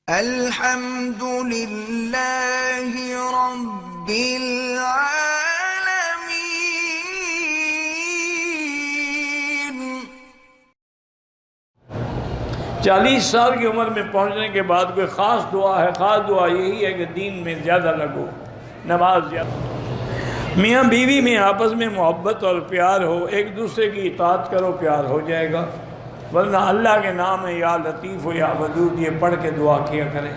الحمد للہ رب العالمین۔ 40 سال کی عمر میں پہنچنے کے بعد کوئی خاص دعا ہے؟ خاص دعا یہی ہے کہ دین میں زیادہ لگو، نماز زیادہ، میاں بیوی میں آپس میں محبت اور پیار ہو، ایک دوسرے کی اطاعت کرو، پیار ہو جائے گا۔ ورنہ اللہ کے نام ہے یا لطیف ہو یا ودود، یہ پڑھ کے دعا کیا کریں۔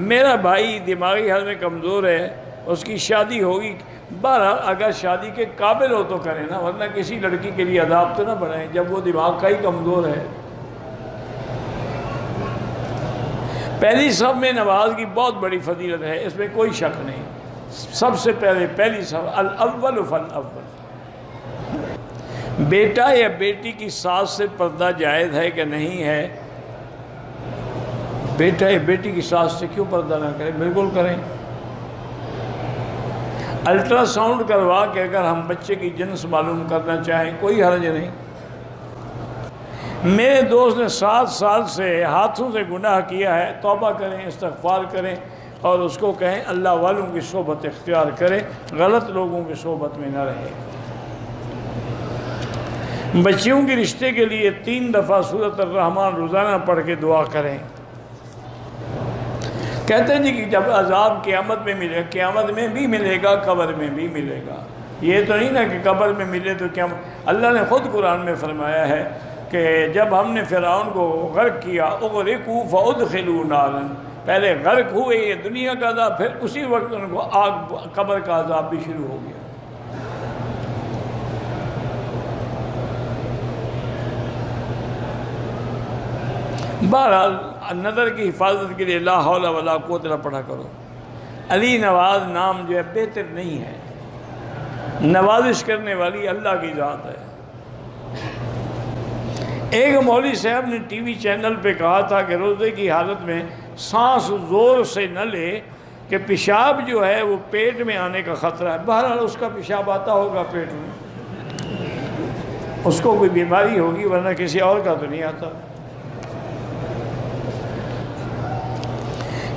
میرا بھائی دماغی حالت میں کمزور ہے، اس کی شادی ہوگی، بہرحال اگر شادی کے قابل ہو تو کریں نا، ورنہ کسی لڑکی کے لیے عذاب تو نہ بنائیں جب وہ دماغ کا ہی کمزور ہے۔ پہلی صف میں نماز کی بہت بڑی فضیلت ہے، اس میں کوئی شک نہیں۔ سب سے پہلے پہلی صف، الاول فالاول۔ بیٹا یا بیٹی کی ساس سے پردہ جائز ہے کہ نہیں ہے؟ بیٹا یا بیٹی کی ساس سے کیوں پردہ نہ کریں؟ بالکل کریں۔ الٹرا ساؤنڈ کروا کے اگر ہم بچے کی جنس معلوم کرنا چاہیں کوئی حرج نہیں۔ میرے دوست نے 7 سال سے ہاتھوں سے گناہ کیا ہے، توبہ کریں، استغفار کریں اور اس کو کہیں اللہ والوں کی صحبت اختیار کریں، غلط لوگوں کی صحبت میں نہ رہے۔ بچیوں کے رشتے کے لیے 3 دفعہ سورۃ الرحمن روزانہ پڑھ کے دعا کریں۔ کہتے ہیں جی کہ جب عذاب قیامت میں ملے، قیامت میں بھی ملے گا، قبر میں بھی ملے گا۔ یہ تو نہیں نا کہ قبر میں ملے تو قیامت۔ اللہ نے خود قرآن میں فرمایا ہے کہ جب ہم نے فرعون کو غرق کیا، اغرقوا فادخلوا نارا، پہلے غرق ہوئے یہ دنیا کا عذاب، پھر اسی وقت ان کو آگ قبر کا عذاب بھی شروع ہو گیا۔ بہرحال نظر کی حفاظت کے لیے لا حول ولا قوت الا پڑھا کرو۔ علی نواز نام جو ہے بہتر نہیں ہے، نوازش کرنے والی اللہ کی ذات ہے۔ ایک مولوی صاحب نے ٹی وی چینل پہ کہا تھا کہ روزے کی حالت میں سانس زور سے نہ لے کہ پیشاب جو ہے وہ پیٹ میں آنے کا خطرہ ہے۔ بہرحال اس کا پیشاب آتا ہوگا پیٹ میں، اس کو کوئی بیماری ہوگی، ورنہ کسی اور کا تو نہیں آتا۔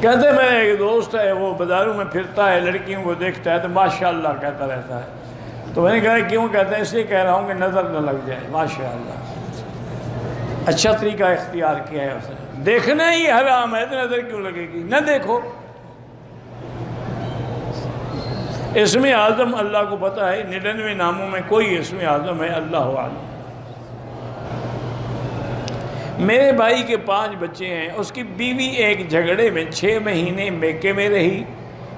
کہتے ہیں میرا ایک دوست ہے، وہ بازاروں میں پھرتا ہے، لڑکیوں کو دیکھتا ہے تو ماشاءاللہ کہتا رہتا ہے۔ تو میں نے کہا کیوں کہتا ہے؟ اس لیے کہہ رہا ہوں کہ نظر نہ لگ جائے۔ ماشاءاللہ اچھا طریقہ اختیار کیا ہے اس نے۔ دیکھنا ہی حرام ہے تو نظر کیوں لگے گی؟ نہ دیکھو۔ اسم اعظم اللہ کو پتہ ہے، 99 ناموں میں کوئی اسم اعظم ہے، اللہ عالم۔ میرے بھائی کے 5 بچے ہیں، اس کی بیوی ایک جھگڑے میں 6 مہینے میکے میں رہی،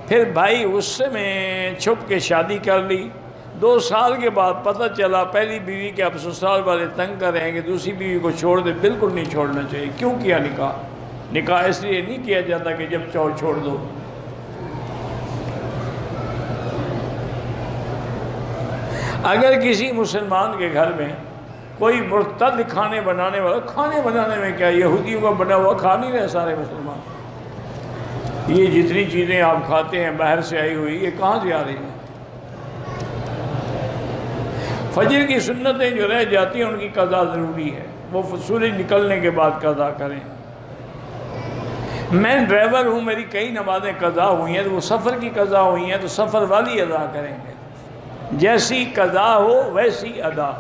پھر بھائی اس سے میں چھپ کے شادی کر لی۔ 2 سال کے بعد پتہ چلا پہلی بیوی کے اب سسرال والے تنگ کر رہے ہیں کہ دوسری بیوی کو چھوڑ دے۔ بالکل نہیں چھوڑنا چاہیے۔ کیوں کیا نکاح؟ نکاح اس لیے نہیں کیا جاتا کہ جب چاہو چھوڑ دو۔ اگر کسی مسلمان کے گھر میں کوئی مرتد کھانے بنانے والا، کھانے بنانے میں کیا، یہودیوں کا بنا ہوا کھا نہیں رہے سارے مسلمان؟ یہ جتنی چیزیں آپ کھاتے ہیں باہر سے آئی ہوئی، یہ کہاں سے آ رہی ہیں؟ فجر کی سنتیں جو رہ جاتی ہیں ان کی قضا ضروری ہے، وہ سورج نکلنے کے بعد قضا کریں۔ میں ڈرائیور ہوں، میری کئی نمازیں قضا ہوئی ہیں، تو وہ سفر کی قضا ہوئی ہیں تو سفر والی ادا کریں گے۔ جیسی قضا ہو ویسی ادا۔